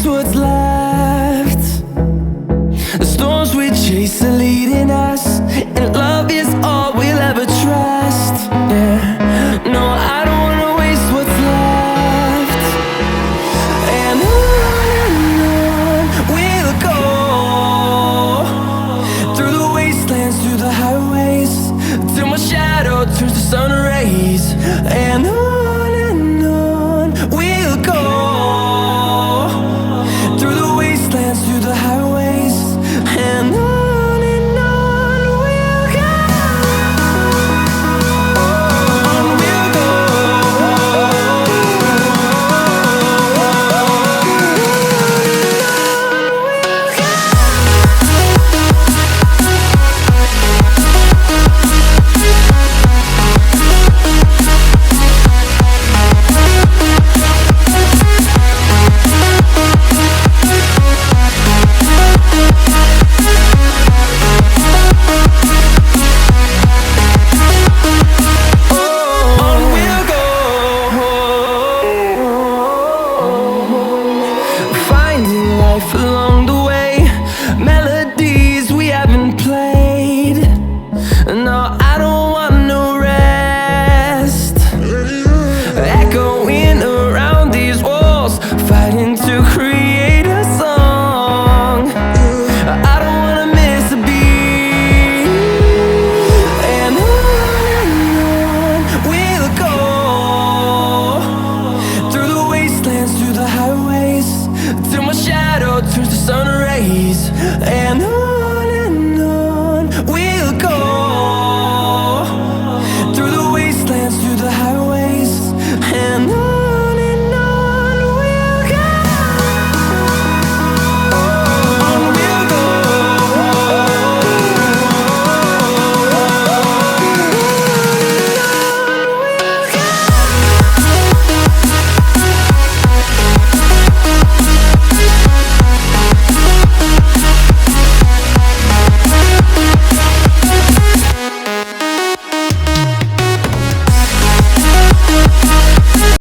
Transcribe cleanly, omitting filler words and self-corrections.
waste what's left. The storms we chase are leading us, and love is all we'll ever trust. Yeah, no, I don't wanna waste what's left. And on we'll go, through the wastelands, through the highways, till my shadow turns to sun rays. And on we'll go, through the wastelands, through the highways, and on we'll go. On we'll go. Along the way, melodies we haven't played. No, I don't want no rest. Echoing around these walls, fighting to create a song. I don't wanna miss a beat. And on we'll go, through the wastelands, through the highways, till my shadow turns to sun rays. And